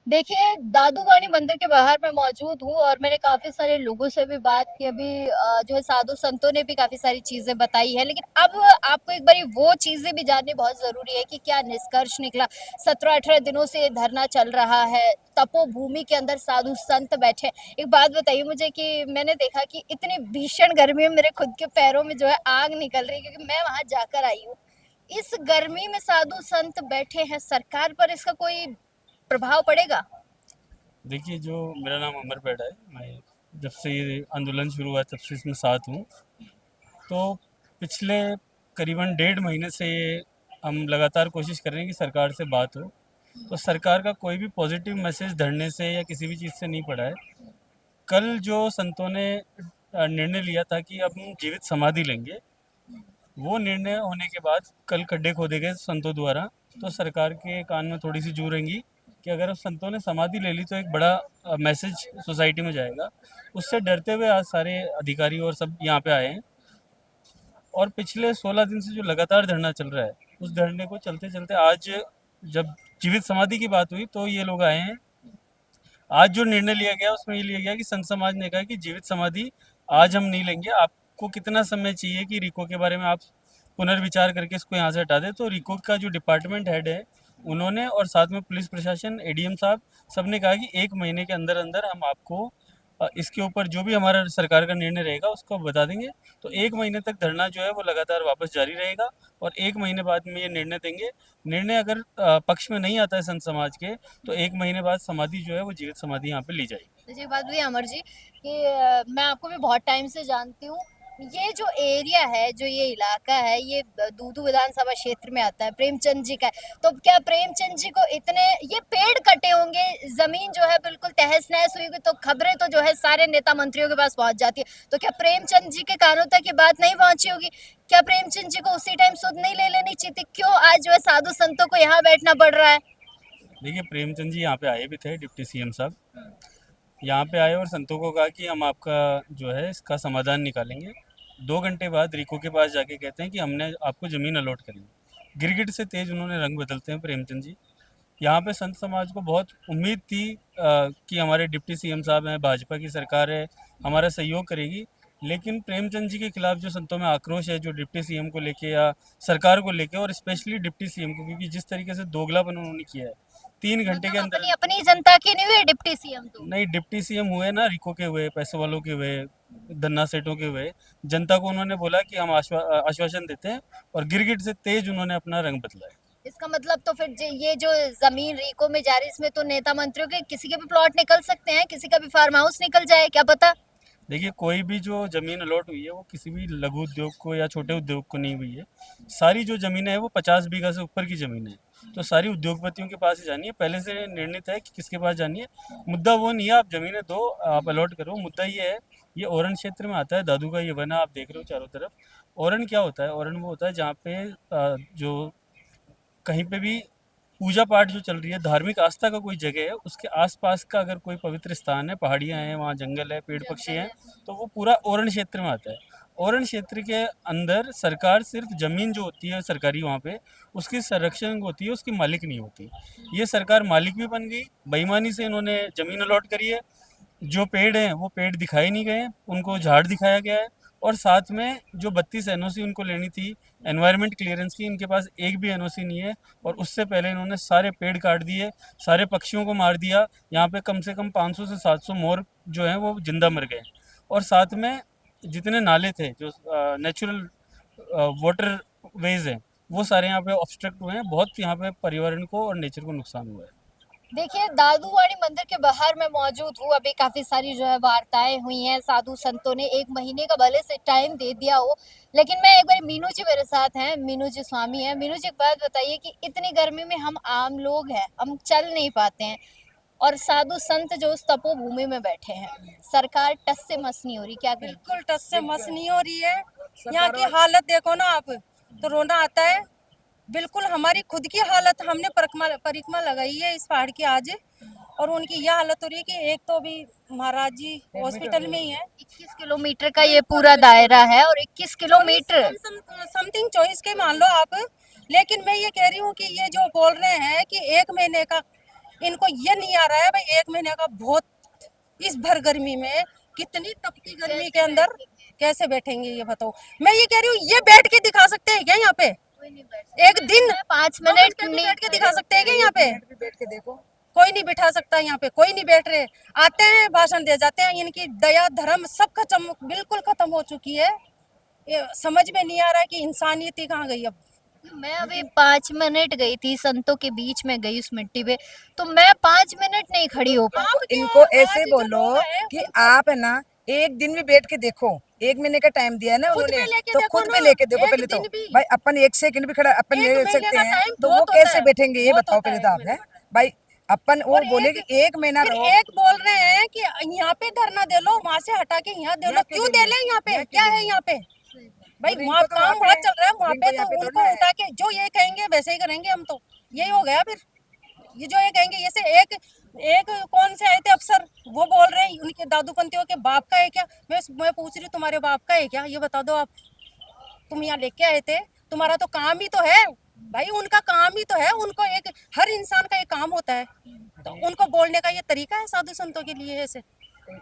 देखिए, दादूवाणी मंदिर के बाहर मैं मौजूद हूँ और मैंने काफ़ी सारे लोगों से भी बात की। अभी जो है साधु संतों ने भी काफ़ी सारी चीज़ें बताई है, लेकिन अब आपको एक बारी वो चीज़ें भी जाननी बहुत ज़रूरी है कि क्या निष्कर्ष निकला। 17-18 दिनों से ये धरना चल रहा है, तपोभूमि के अंदर साधु संत बैठे। एक बात बताइए मुझे कि मैंने देखा कि इतनी भीषण गर्मी में मेरे खुद के पैरों में जो है आग निकल रही है, क्योंकि मैं वहाँ जाकर आई हूँ। इस गर्मी में साधु संत बैठे हैं, सरकार पर इसका कोई प्रभाव पड़ेगा? देखिए, जो मेरा नाम अमर पेड़ा है। मैं जब से ये आंदोलन शुरू हुआ तब से इसमें साथ हूँ। तो पिछले करीबन 1.5 महीने से ये हम लगातार कोशिश कर रहे हैं कि सरकार से बात हो। तो सरकार का कोई भी पॉजिटिव मैसेज धरने से या किसी भी चीज़ से नहीं पड़ा है। कल जो संतों ने निर्णय लिया था कि अब हम जीवित समाधि लेंगे, वो निर्णय होने के बाद कल खड्डे खोदे गए संतों द्वारा। तो सरकार के कान में थोड़ी सी जू रहेंगी कि अगर अब संतों ने समाधि ले ली तो एक बड़ा मैसेज सोसाइटी में जाएगा। उससे डरते हुए आज सारे अधिकारी और सब यहाँ पे आए हैं। और पिछले 16 दिन से जो लगातार धरना चल रहा है, उस धरने को चलते चलते आज जब जीवित समाधि की बात हुई तो ये लोग आए हैं। आज जो निर्णय लिया गया उसमें ये लिया गया कि संत समाज ने कहा कि जीवित समाधि आज हम नहीं लेंगे। आपको कितना समय चाहिए कि रिको के बारे में आप पुनर्विचार करके इसको यहाँ से हटा दें। तो रिको का जो डिपार्टमेंट हेड है, उन्होंने और साथ में पुलिस प्रशासन, एडीएम साहब, सबने कहा कि 1 महीने के अंदर अंदर हम आपको इसके ऊपर जो भी हमारा सरकार का निर्णय रहेगा उसको बता देंगे। तो 1 महीने तक धरना जो है वो लगातार वापस जारी रहेगा और 1 महीने बाद में ये निर्णय देंगे। निर्णय अगर पक्ष में नहीं आता है संत समाज के, तो 1 महीने बाद समाधि जो है वो जीवित समाधि यहाँ पे ली जाएगी। मुझे एक बात बताइए अमर जी कि मैं आपको भी बहुत टाइम से जानती हूँ। ये जो एरिया है, जो ये इलाका है, ये दूदू विधानसभा क्षेत्र में आता है, प्रेमचंद जी का है। तो क्या प्रेमचंद जी को इतने ये पेड़ कटे होंगे, जमीन जो है बिल्कुल तहस नहस हुई होगी, तो खबरें तो जो है सारे नेता मंत्रियों के पास पहुंच जाती है। तो क्या प्रेमचंद जी के कानों तक ये बात नहीं पहुंची होगी? क्या प्रेमचंद जी को उसी टाइम सुध नहीं ले लेनी चाहिए थी? क्यों आज जो है साधु संतों को यहाँ बैठना पड़ रहा है? देखिए, प्रेमचंद जी यहाँ पे आए भी थे, डिप्टी सीएम साहब यहाँ पे आए और संतों को कहा कि हम आपका जो है इसका समाधान निकालेंगे। 2 घंटे बाद रिको के पास जाके कहते हैं कि हमने आपको ज़मीन अलॉट करी। गिरगिट से तेज उन्होंने रंग बदलते हैं प्रेमचंद जी। यहाँ पे संत समाज को बहुत उम्मीद थी कि हमारे डिप्टी सीएम साहब हैं, भाजपा की सरकार है, हमारा सहयोग करेगी। लेकिन प्रेमचंद जी के खिलाफ जो संतों में आक्रोश है, जो डिप्टी सीएम को लेके या सरकार को लेके, और स्पेशली डिप्टी सीएम को, क्योंकि जिस तरीके से दोगलापन उन्होंने किया है 3 घंटे के मतलब अंदर। अपनी अपनी जनता के नहीं हुए डिप्टी सीएम तो? नहीं, डिप्टी सीएम हुए ना, रिको के हुए, पैसे वालों के हुए, धन्ना सेठों के हुए। जनता को उन्होंने बोला कि हम आश्वासन देते हैं, और गिरगिट से तेज उन्होंने अपना रंग बदला है। इसका मतलब तो फिर ये जो जमीन रीको में जा रही, इसमें तो नेता मंत्रियों के किसी के भी प्लॉट निकल सकते हैं, किसी का भी फार्म हाउस निकल जाए, क्या पता। देखिए, कोई भी जो ज़मीन अलॉट हुई है वो किसी भी लघु उद्योग को या छोटे उद्योग को नहीं हुई है। सारी जो ज़मीनें हैं वो 50 बीघा से ऊपर की ज़मीन है। तो सारी उद्योगपतियों के पास ही जानी है, पहले से निर्णित है कि किसके पास जानी है। मुद्दा वो नहीं है आप ज़मीनें दो, आप अलॉट करो। मुद्दा ये है, ये ओरन क्षेत्र में आता है, दादू का ये वन है, आप देख रहे हो चारों तरफ। ओरन क्या होता है? ओरन वो होता है जहाँ पे जो कहीं पे भी पूजा पाठ जो चल रही है, धार्मिक आस्था का कोई जगह है, उसके आसपास का अगर कोई पवित्र स्थान है, पहाड़ियाँ हैं, वहाँ जंगल है, पेड़ पक्षी हैं, तो वो पूरा ओरण क्षेत्र में आता है। ओरण क्षेत्र के अंदर सरकार सिर्फ जमीन जो होती है सरकारी, वहाँ पे उसकी संरक्षण होती है, उसकी मालिक नहीं होती। ये सरकार मालिक भी बन गई, बेईमानी से इन्होंने जमीन अलॉट करी है। जो पेड़ हैं वो पेड़ दिखाए नहीं गए, उनको झाड़ दिखाया गया है। और साथ में जो 32 एनओसी उनको लेनी थी एनवायरनमेंट क्लियरेंस की, इनके पास एक भी एनओसी नहीं है। और उससे पहले इन्होंने सारे पेड़ काट दिए, सारे पक्षियों को मार दिया। यहाँ पे कम से कम 500 से 700 मोर जो हैं वो जिंदा मर गए। और साथ में जितने नाले थे, जो नेचुरल वाटर वेज हैं, वो सारे यहाँ पे ऑब्स्ट्रक्ट हुए हैं। बहुत यहाँ पे पर्यावरण को और नेचर को नुकसान हुआ है। देखिए, दादूवाणी मंदिर के बाहर मैं मौजूद हूँ। अभी काफी सारी जो है वार्ताएं हुई हैं, साधु संतों ने 1 महीने का भले से टाइम दे दिया हो, लेकिन मैं एक बार मीनू जी मेरे साथ हैं मीनू जी स्वामी हैं। मीनू जी एक बात बताइए कि इतनी गर्मी में हम आम लोग हैं, हम चल नहीं पाते हैं और साधु संत जो उस तपोभूमि में बैठे हैं, सरकार टस से मस नहीं हो रही, क्या कहेंगे? बिल्कुल टस से मस नहीं हो रही है। यहाँ की हालत देखो ना आप, तो रोना आता है। बिल्कुल हमारी खुद की हालत, हमने परिक्रमा लगाई है इस पहाड़ की आज, और उनकी यह हालत हो रही है कि एक तो अभी महाराज जी हॉस्पिटल में ही है। 21 किलोमीटर का ये पूरा दायरा है और 21 किलोमीटर समथिंग 24 के मान लो आप। लेकिन मैं ये कह रही हूँ कि ये जो बोल रहे हैं कि 1 महीने का, इनको ये नहीं आ रहा है भाई 1 महीने का बहुत, इस भर गर्मी में, कितनी तपती गर्मी के अंदर कैसे बैठेंगे ये बताओ। मैं ये कह रही हूँ, ये बैठ के दिखा सकते हैं क्या यहाँ पे? एक दिन 5 मिनट नहीं नहीं बैठ के दिखा सकते हैं क्या यहाँ पे? बैठ के देखो, कोई नहीं बिठा सकता यहाँ पे, कोई नहीं बैठ रहे। आते हैं भाषण दे जाते हैं, इनकी दया धर्म सब खत्म, बिल्कुल खत्म हो चुकी है। ये समझ में नहीं आ रहा है कि इंसानियत ही कहाँ गई अब। मैं अभी 5 मिनट गई थी, संतों के बीच में गई उस मिट्टी पे, तो मैं 5 मिनट नहीं खड़ी हो पाई। इनको ऐसे बोलो कि आप है ना एक दिन भी बैठ के देखो, 1 महीने का टाइम दिया है ना खुद पे उन्होंने, लेके तो देखो खुद पे ना, लेके देखो एक पहले तो। दिन भी। भाई अपन 1 सेकंड भी खड़ा अपन एक ले महीने सकते का हैं, टाइम तो बहुत वो होता कैसे है, बैठेंगे ये बहुत बताओ होता पहले है तो आप। एक है महीने भाई अपन वो और बोले एक- कि 1 महीना फिर रहो। एक बोल रहे हैं कि यहाँ पे धरना दे लो, वहाँ से हटा के यहाँ दे लो। क्यों दे ले यहाँ पे? क्या है यहाँ पे? भाई रिंको वहाँ तो काम वहाँ पे वहाँ है, चल रहा है, वहाँ रिंको पे यहाँ तो पे थोड़ी उनको ना है। उठा के जो ये कहेंगे वैसे ही करेंगे हम तो। यही हो गया फिर, ये जो ये कहेंगे। जैसे एक एक कौन से आए थे अफसर, वो बोल रहे हैं उनके दादूपंतियों के बाप का है क्या? मैं पूछ रही हूँ तुम्हारे बाप का है क्या, ये बता दो आप। तुम यहाँ लेके आए थे, तुम्हारा तो काम ही तो है भाई, उनका काम ही तो है। उनको एक, हर इंसान का एक काम होता है, तो उनको बोलने का ये तरीका है साधु संतों के लिए? ऐसे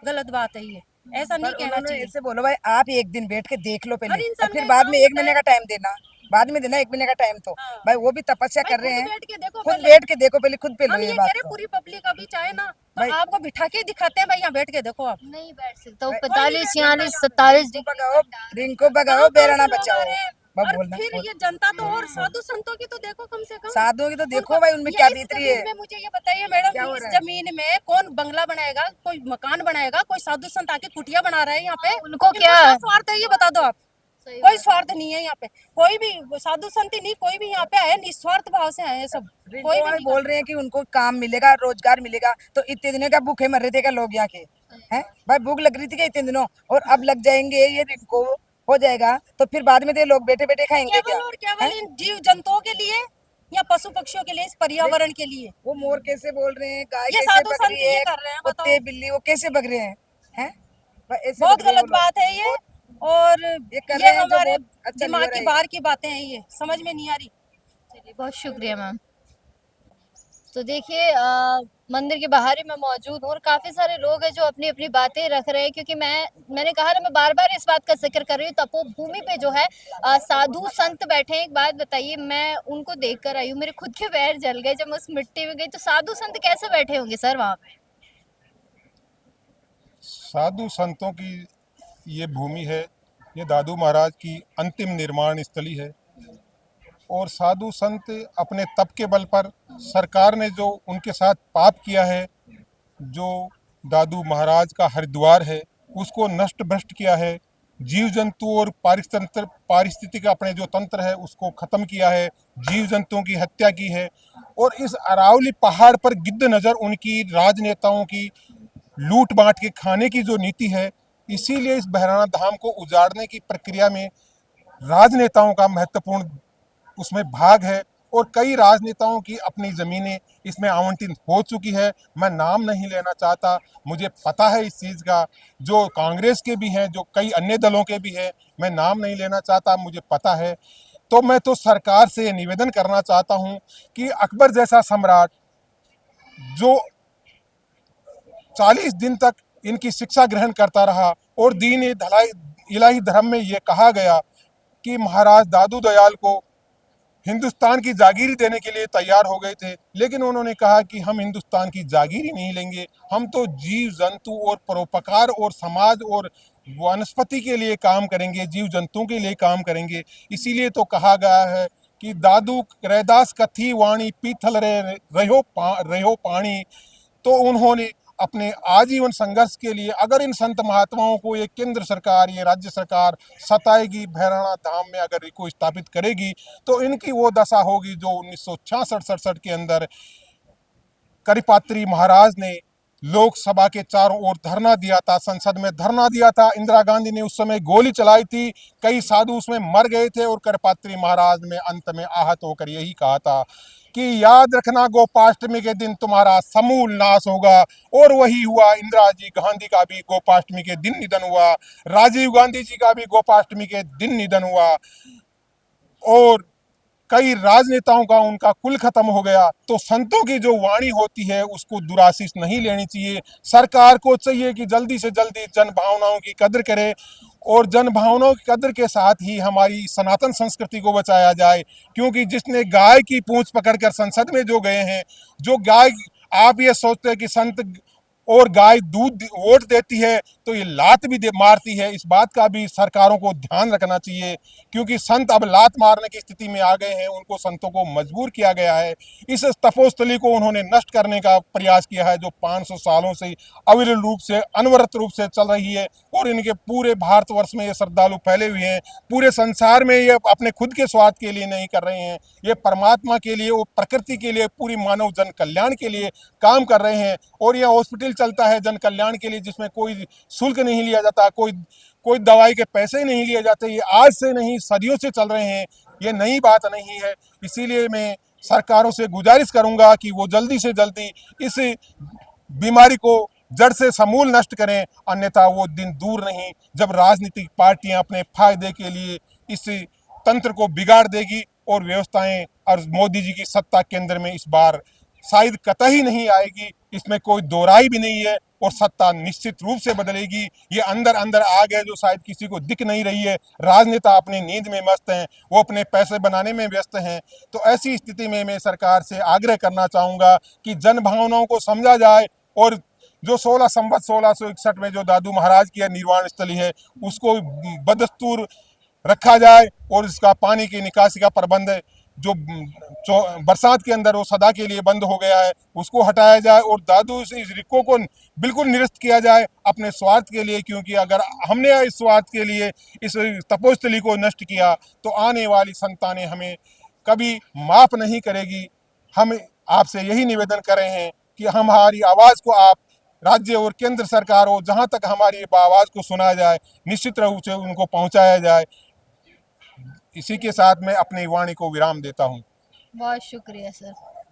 गलत बात है ये, ऐसा नहीं पर कहना उन्होंने चाहिए। ऐसे बोलो भाई आप एक दिन बैठ के देख लो हर पहले, और इंसान फिर का बाद एक में काम 1 महीने होता का टाइम देना, बाद में देना 1 महीने का टाइम। तो हाँ। भाई वो भी तपस्या भाई कर रहे खुद हैं, बैठ के देखो खुद पहले। बैठ के देखो पहले, खुद पे लो हम ये ये कह बात रहे को। पूरी पब्लिक अभी चाहे ना, तो भाई आपको बिठा के दिखाते हैं भाई, यहाँ बैठ के देखो आप। नहीं बैठ सकता, भाई, 45 46 47 रिंको भगाओ, रिंको भगाओ, कहाँ बेराना से लोग आ बचाओ। रहे हैं? बस और बोलना फिर बोल। ये जनता तो, और साधु संतों की तो देखो कम से कम। साधुओं की तो देखो उनको- भाई उनमें ये क्या इस बीत रही जमीन है। में मुझे ये बताइए मैडम, क्या हो इस रहा है? जमीन में कौन बंगला बनाएगा, कोई मकान बनाएगा, कोई साधु संत आके कुटिया बना रहा है यहाँ पे? उनको इनको क्या? स्वार्थ है ये बता दो आप। सही कोई बात। स्वार्थ नहीं है यहाँ पे, कोई भी साधु संत ही नहीं, कोई भी यहाँ पे आए निस्वार्थ भाव से आए हैं सब। रिंको कोई भी वाले नहीं बोल रहे हैं कि उनको काम मिलेगा, रोजगार मिलेगा, तो इतने दिनों का भूखे मर रहे थे क्या लोग यहाँ के? हैं भाई भूख लग रही थी क्या इतने दिनों, और अब लग जाएंगे ये रिंको हो जाएगा, तो फिर बाद में तो ये लोग बैठे बैठे खाएंगे क्या? केवल और केवल इन जीव जंतुओं के लिए या पशु पक्षियों के लिए, इस पर्यावरण के लिए। वो मोर कैसे बोल रहे हैं, गाय ये कैसे साधु बग संत रही ये है, कर रहे हैं, कुत्ते बताओ। बिल्ली वो कैसे बग रहे हैं? भाई ऐसे बहुत बग रहे हैं गलत वो लोग। बात है ये, और ये कर ये रहे हैं जो हमारे बहुत अच्छा दिमाग नहीं हो की रहा है। बाहर की बातें हैं, ये समझ में नहीं आ रही। चलिए बहुत शुक्रिया मैम। तो देखिए मंदिर के बाहर ही मैं मौजूद हूँ और काफी सारे लोग हैं जो अपनी अपनी बातें रख रहे हैं, क्योंकि मैंने कहा ना, मैं बार बार इस बात का जिक्र कर रही हूँ, तपोभूमि पे जो है साधु संत बैठे हैं। एक बात बताइए, मैं उनको देख कर आई हूँ, मेरे खुद के पैर जल गए जब मैं उस मिट्टी में गई। तो साधु संत कैसे बैठे होंगे सर वहां पे? साधु संतों की ये भूमि है, ये दादू महाराज की अंतिम निर्माण स्थली है। और साधु संत अपने तप के बल पर, सरकार ने जो उनके साथ पाप किया है, जो दादू महाराज का हरिद्वार है उसको नष्ट भ्रष्ट किया है, जीव जंतु और पारिस्थितिक अपने जो तंत्र है उसको खत्म किया है, जीव जंतुओं की हत्या की है। और इस अरावली पहाड़ पर गिद्ध नजर उनकी राजनेताओं की लूट बांट के खाने की जो नीति है, इसीलिए इस बहराना धाम को उजाड़ने की प्रक्रिया में राजनेताओं का महत्वपूर्ण उसमें भाग है। और कई राजनेताओं की अपनी ज़मीनें इसमें आवंटित हो चुकी है। मैं नाम नहीं लेना चाहता, मुझे पता है इस चीज़ का, जो कांग्रेस के भी हैं, जो कई अन्य दलों के भी हैं, मैं नाम नहीं लेना चाहता, मुझे पता है। तो मैं तो सरकार से निवेदन करना चाहता हूं कि अकबर जैसा सम्राट जो 40 दिन तक इनकी शिक्षा ग्रहण करता रहा, और दीन इलाही धर्म में ये कहा गया कि महाराज दादू दयाल को हिंदुस्तान की जागीरी देने के लिए तैयार हो गए थे, लेकिन उन्होंने कहा कि हम हिंदुस्तान की जागीरी नहीं लेंगे, हम तो जीव जंतु और परोपकार और समाज और वनस्पति के लिए काम करेंगे, जीव जंतुओं के लिए काम करेंगे। इसीलिए तो कहा गया है कि दादू रैदास कथी वाणी पीथल रहो पानी। तो उन्होंने अपने आजीवन संघर्ष के लिए अगर इन संत महात्माओं को ये केंद्र सरकार, ये राज्य सरकार सताएगी, भैरवनाथ धाम में अगर इनको स्थापित करेगी, तो इनकी वो दशा होगी जो 1966-67 के अंदर करिपात्री महाराज ने लोकसभा के चारों ओर धरना दिया था, संसद में धरना दिया था। इंदिरा गांधी ने उस समय गोली चलाई थी, कई साधु उसमें मर गए थे और करिपात्री महाराज ने अंत में आहत होकर यही कहा था कि याद रखना गोपाष्टमी के दिन तुम्हारा समूल नाश होगा। और वही हुआ। इंदिरा जी गांधी का भी गोपाष्टमी के दिन निधन हुआ, राजीव गांधी जी का भी गोपाष्टमी के दिन निधन हुआ और कई राजनेताओं का उनका कुल खत्म हो गया। तो संतों की जो वाणी होती है उसको दुराशीष नहीं लेनी चाहिए। सरकार को चाहिए कि जल्दी से जल्दी जन भावनाओं की कदर करे और जन भावनाओं की कदर के साथ ही हमारी सनातन संस्कृति को बचाया जाए। क्योंकि जिसने गाय की पूंछ पकड़कर संसद में जो गए हैं, जो गाय, आप ये सोचते हैं कि संत और गाय दूध वोट देती है तो ये लात भी मारती है, इस बात का भी सरकारों को ध्यान रखना चाहिए। क्योंकि संत अब लात मारने की स्थिति में आ गए हैं, उनको संतों को मजबूर किया गया है। इस तपोस्थली को उन्होंने नष्ट करने का प्रयास किया है जो 500 सालों से अविरल रूप से, अनवरत रूप से चल रही है। और इनके पूरे भारतवर्ष में ये श्रद्धालु फैले हुए हैं, पूरे संसार में ये अपने खुद के स्वार्थ के लिए नहीं कर रहे हैं, ये परमात्मा के लिए, वो प्रकृति के लिए, पूरी मानव जन कल्याण के लिए काम कर रहे हैं। और यह हॉस्पिटल चलता है जन कल्याण के लिए जिसमें कोई शुल्क नहीं लिया जाता, कोई दवाई के पैसे नहीं लिए जाते। ये आज से नहीं, सदियों से चल रहे हैं, ये नई बात नहीं है। इसीलिए मैं सरकारों से गुजारिश करूंगा कि वो जल्दी से जल्दी इस बीमारी को जड़ से समूल नष्ट करें, अन्यथा वो दिन दूर नहीं जब राजनीतिक पार्टियां अपने फायदे के लिए इस तंत्र को बिगाड़ देगी और व्यवस्थाएं और मोदी जी की सत्ता केंद्र में इस बार शायद कतई नहीं आएगी, इसमें कोई दोराई भी नहीं है। और सत्ता निश्चित रूप से बदलेगी। ये अंदर अंदर आग है जो शायद किसी को दिख नहीं रही है। राजनेता अपनी नींद में मस्त हैं, वो अपने पैसे बनाने में व्यस्त हैं। तो ऐसी स्थिति में मैं सरकार से आग्रह करना चाहूँगा कि जन भावनाओं को समझा जाए और जो 16 संवत 1661 में जो दादू महाराज की निर्वाण स्थली है उसको बदस्तूर रखा जाए और इसका पानी की निकासी का प्रबंध जो बरसात के अंदर वो सदा के लिए बंद हो गया है उसको हटाया जाए और दादू से इस रिक्को को बिल्कुल निरस्त किया जाए अपने स्वार्थ के लिए। क्योंकि अगर हमने इस स्वार्थ के लिए इस तपोस्थली को नष्ट किया तो आने वाली संतानें हमें कभी माफ नहीं करेगी। हम आपसे यही निवेदन कर रहे हैं कि हमारी आवाज़ को आप राज्य और केंद्र सरकार हो, जहां तक हमारी आवाज़ को सुना जाए निश्चित रूप से उनको पहुंचाया जाए। इसी के साथ मैं अपनी वाणी को विराम देता हूं। बहुत शुक्रिया सर।